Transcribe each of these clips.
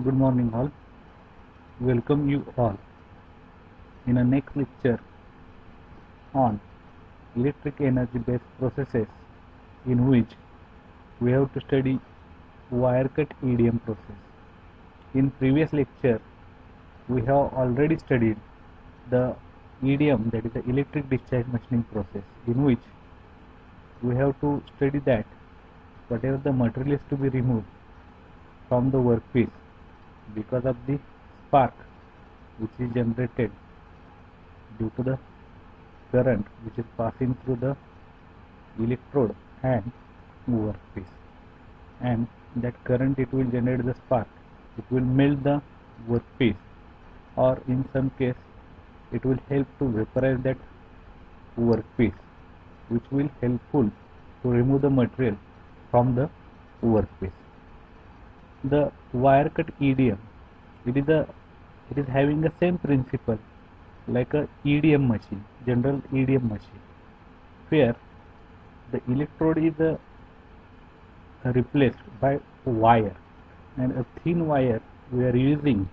Good morning, all. Welcome you all in a next lecture on electric energy based processes, in which we have to study wire cut EDM process. In previous lecture, we have already studied the EDM, that is the electric discharge machining process, in which we have to study that whatever the material is to be removed from the workpiece because of the spark which is generated due to the current which is passing through the electrode and workpiece, and that current, it will generate the spark, it will melt the workpiece, or in some case it will help to vaporize that workpiece, which will helpful to remove the material from the workpiece. The wire cut EDM, it is having the same principle like a EDM machine, general EDM machine, where the electrode is replaced by wire, and a thin wire we are using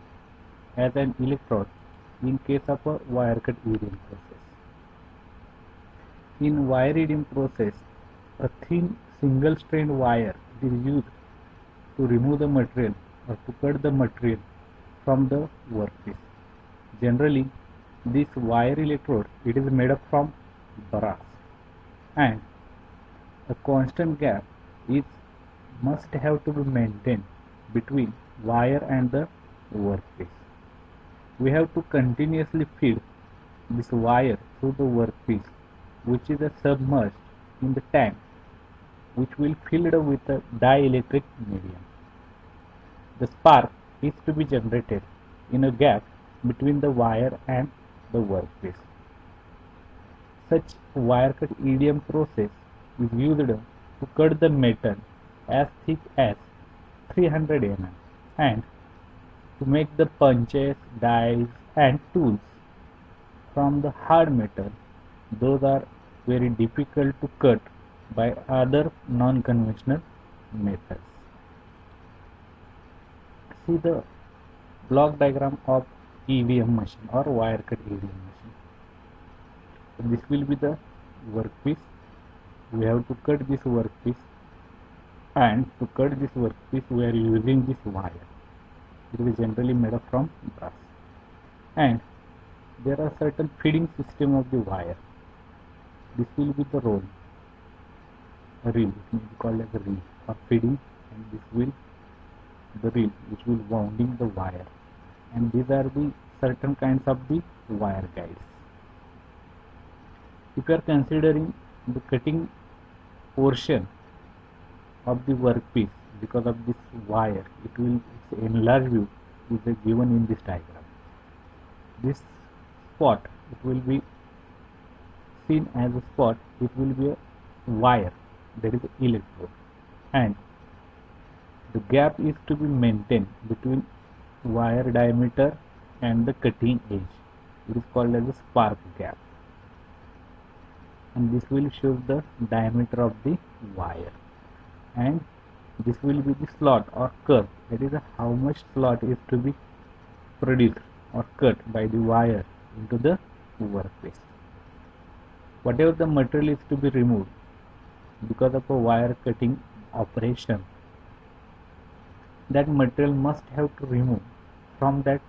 as an electrode in case of a wire cut EDM process. In wire EDM process, a thin single strand wire is used to remove the material or to cut the material from the workpiece. Generally, this wire electrode, it is made up from brass, and a constant gap is must have to be maintained between wire and the workpiece. We have to continuously feed this wire through the workpiece, which is submerged in the tank, which will filled with a dielectric medium. The spark is to be generated in a gap between the wire and the workpiece. Such wire cut EDM process is used to cut the metal as thick as 300 mm and to make the punches, dies and tools from the hard metal. Those are very difficult to cut by other non-conventional methods. See the block diagram of EDM machine or wire cut EDM machine. So this will be the workpiece. We have to cut this workpiece, and to cut this workpiece we are using this wire. It is generally made up from brass, and there are certain feeding system of the wire. This will be the role, a reel, it may be called as a reel or feeding, and this will the reel which will wounding the wire, and these are the certain kinds of the wire guides. If you are considering the cutting portion of the workpiece because of this wire, its enlarged view is given in this diagram. This spot, it will be seen as a spot, it will be a wire, that is electrode, and the gap is to be maintained between wire diameter and the cutting edge. It is called as a spark gap, and this will show the diameter of the wire, and this will be the slot or curve, that is how much slot is to be produced or cut by the wire into the workpiece. Whatever the material is to be removed because of a wire cutting operation, that material must have to remove from that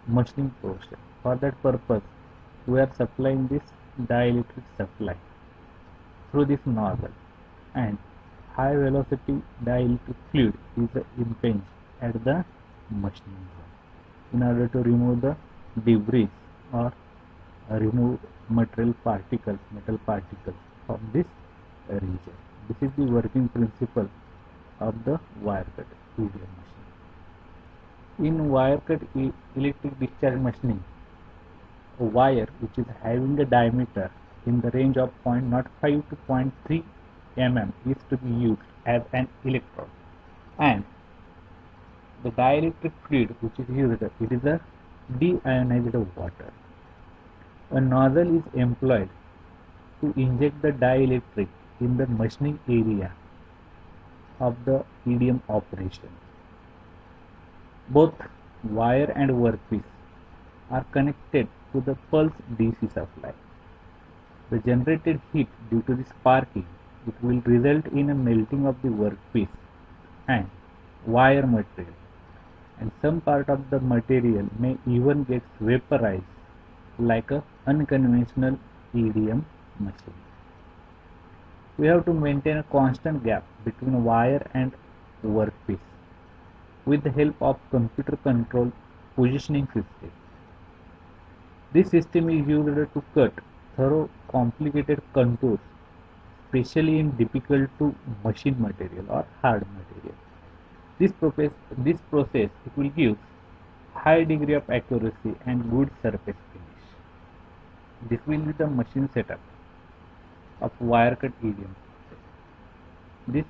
machining portion. For that purpose, we are supplying this dielectric supply through this nozzle, and high velocity dielectric fluid is impinged at the machining zone in order to remove the debris or remove metal particles from this region. This is the working principle of the wire cut EDM machine. In wire cut electric discharge machining, a wire which is having a diameter in the range of 0.05 to 0.3 mm is to be used as an electrode, and the dielectric fluid which is used, it is a deionized water. A nozzle is employed to inject the dielectric in the machining area of the EDM operation. Both wire and workpiece are connected to the pulse DC supply. The generated heat due to the sparking, it will result in a melting of the workpiece and wire material, and some part of the material may even get vaporized like a unconventional EDM machine. We have to maintain a constant gap between wire and workpiece with the help of computer controlled positioning system. This system is used to cut through complicated contours, especially in difficult to machine material or hard material. This process it will give high degree of accuracy and good surface finish. This will be the machine setup of wire cut EDM process. This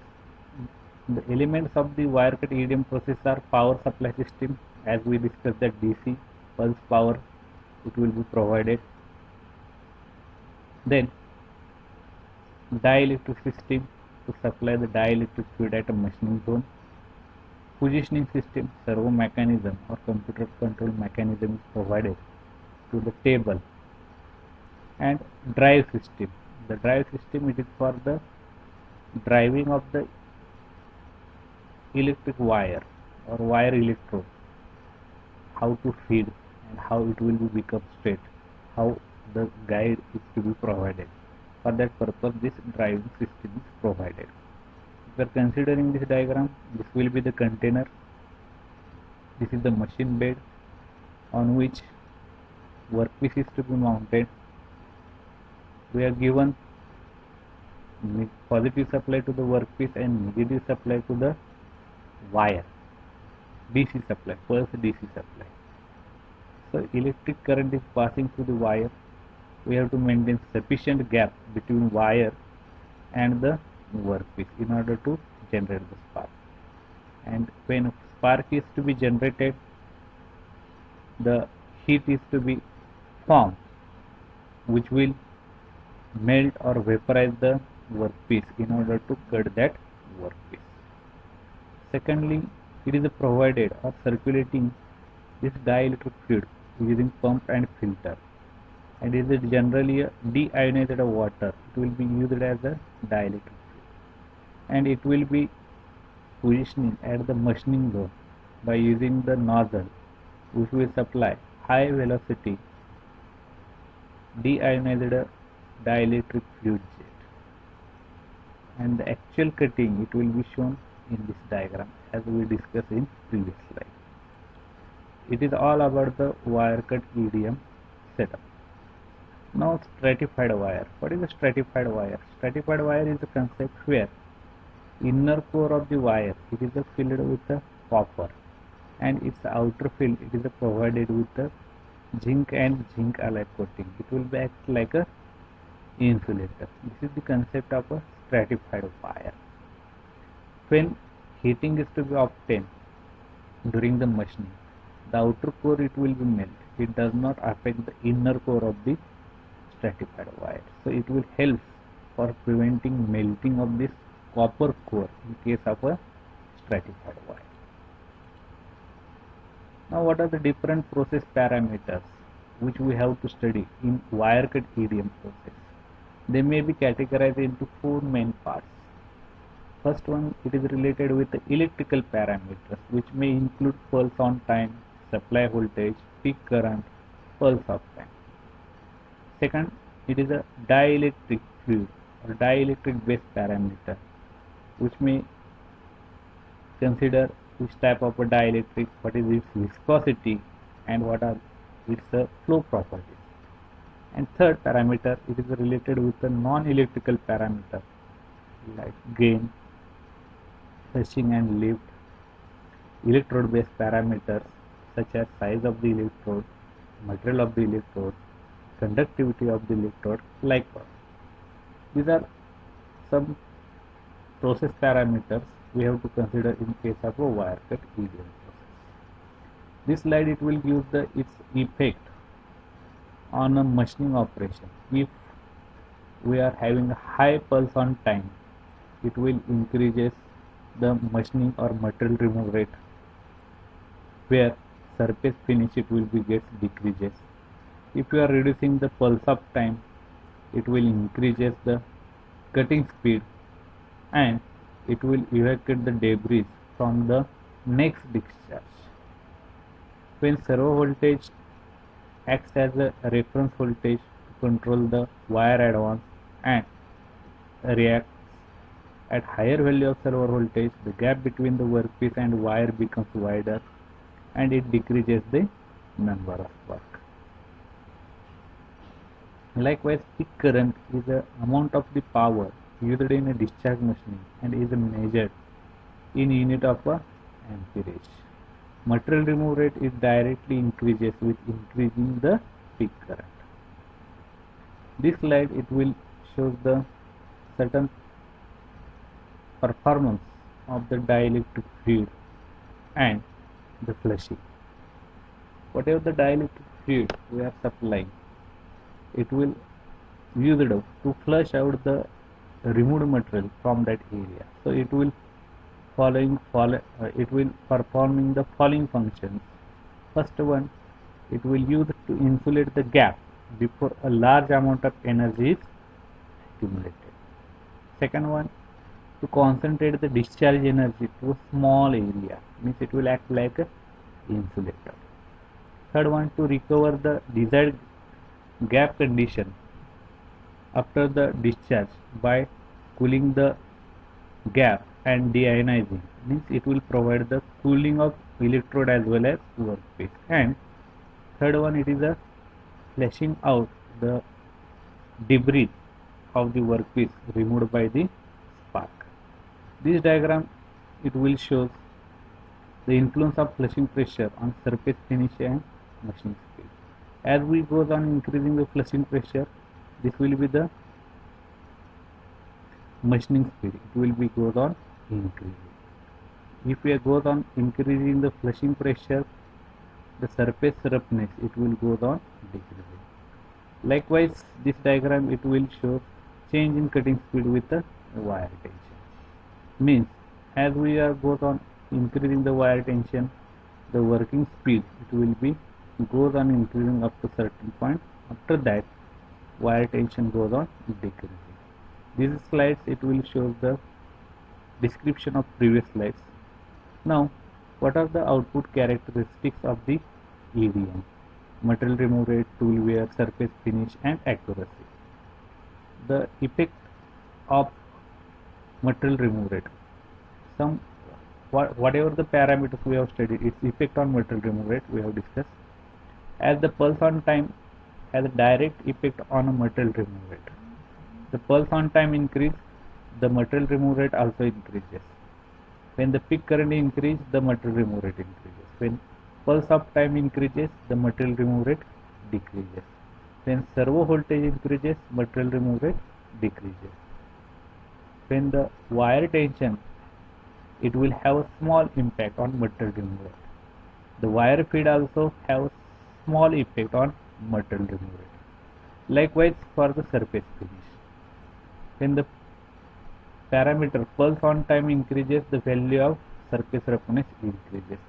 The elements of the wire cut EDM process are power supply system, as we discussed that DC pulse power it will be provided. Then dielectric system to supply the dielectric fluid at a machining zone. Positioning system, servo mechanism or computer control mechanism is provided to the table. And drive system. The drive system it is for the driving of the electric wire or wire electrode, how to feed and how it will be become straight, how the guide is to be provided. For that purpose this driving system is provided. If we are considering this diagram, this will be the container, this is the machine bed on which workpiece is to be mounted. We are given positive supply to the workpiece and negative supply to the wire, DC supply, pulse DC supply. So electric current is passing through the wire. We have to maintain sufficient gap between wire and the workpiece in order to generate the spark. And when spark is to be generated, the heat is to be formed, which will melt or vaporize the workpiece in order to cut that workpiece. Secondly, it is provided or circulating this dielectric fluid using pump and filter, and is it generally a deionized water. It will be used as a dielectric fluid, and it will be positioning at the machining zone by using the nozzle, which will supply high velocity deionized dielectric fluid jet, and the actual cutting it will be shown in this diagram as we discussed in previous slide. It is all about the wire cut EDM setup. Now stratified wire. What is a stratified wire? Stratified wire is a concept where inner core of the wire it is filled with the copper, and its outer field it is provided with the zinc and zinc alloy coating. It will be act like a insulator. This is the concept of a stratified wire. When heating is to be obtained during the machining, the outer core it will be melt. It does not affect the inner core of the stratified wire. So it will help for preventing melting of this copper core in case of a stratified wire. Now what are the different process parameters which we have to study in wire cut EDM process? They may be categorized into four main parts. First one, it is related with the electrical parameters, which may include pulse on time, supply voltage, peak current, pulse of time. Second, it is a dielectric fluid or dielectric based parameter, which may consider which type of a dielectric, what is its viscosity, and what are its flow properties. And third parameter, it is related with the non-electrical parameter like gain, fetching and lift, electrode based parameters such as size of the electrode, material of the electrode, conductivity of the electrode, likewise. These are some process parameters we have to consider in case of a wire cut EDM process. This slide it will give its effect on a machining operation. If we are having a high pulse on time, it will increases the machining or material remove rate. where surface finish it will be gets decreases. If you are reducing the pulse up time, it will increases the cutting speed and it will evacuate the debris from the next discharge. When servo voltage acts as a reference voltage to control the wire advance and reacts at higher value of servo voltage, the gap between the workpiece and wire becomes wider and it decreases the number of spark. Likewise, peak current is the amount of the power used in a discharge machining and is measured in unit of amperage. Material remove rate is directly increases with increasing the peak current. This slide it will shows the certain performance of the dielectric fluid and the flushing. Whatever the dielectric fluid we are supplying, it will use it to flush out the removed material from that area. So it will performing the following functions. First one, it will use to insulate the gap before a large amount of energy is accumulated. Second one, to concentrate the discharge energy to a small area, means it will act like a insulator. Third one, to recover the desired gap condition after the discharge by cooling the gap and deionizing, means it will provide the cooling of electrode as well as workpiece. And third one, it is a flushing out the debris of the workpiece removed by the spark. This diagram it will show the influence of flushing pressure on surface finish and machining speed. As we goes on increasing the flushing pressure, this will be the machining speed. It will be goes on increasing. If we goes on increasing the flushing pressure, the surface roughness it will goes on decreasing. Likewise, this diagram it will show change in cutting speed with the wire tension. Means as we are goes on increasing the wire tension, the working speed it will be goes on increasing up to certain point. After that, wire tension goes on decreasing. These slides it will show the description of previous slides. Now, what are the output characteristics of the EDM? Material remove rate, tool wear, surface finish, and accuracy. The effect of material remove rate. Whatever the parameters we have studied, its effect on material remove rate we have discussed. As the pulse on time has a direct effect on a material remove rate. The pulse on time increase, the material remove rate also increases. When the peak current increases, the material remove rate increases. When pulse of time increases, the material remove rate decreases. When servo voltage increases, material remove rate decreases. When the wire tension, it will have a small impact on material remove rate. The wire feed also have a small effect on material remove rate. Likewise for the surface finish. When the parameter pulse on time increases, the value of surface roughness increases.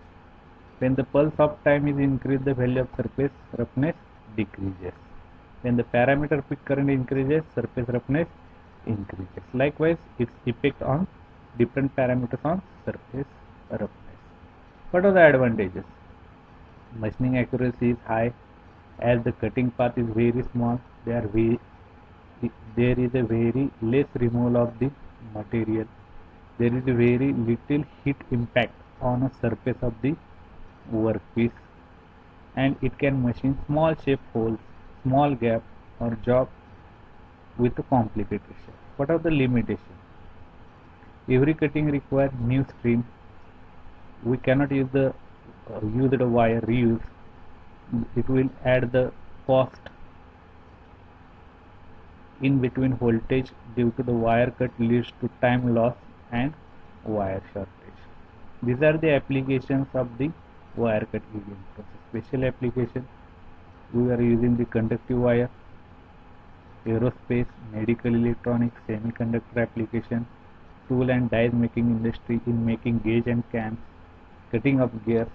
When the pulse of time is increased, the value of surface roughness decreases. When the parameter peak current increases, surface roughness increases. Likewise, its effect on different parameters on surface roughness. What are the advantages? Machining accuracy is high as the cutting path is very small. There is a very less removal of the material. There is a very little heat impact on a surface of the workpiece, and it can machine small shape holes, small gap or job with a complicated shape. What are the limitations? Every cutting requires new stream. We cannot use the wire reuse. It will add the cost in between voltage due to the wire cut leads to time loss and wire shortage. These are the applications of the wire cut EDM process. Special application, we are using the conductive wire, aerospace, medical electronics, semiconductor application, tool and die making industry in making gauge and cams, cutting of gears,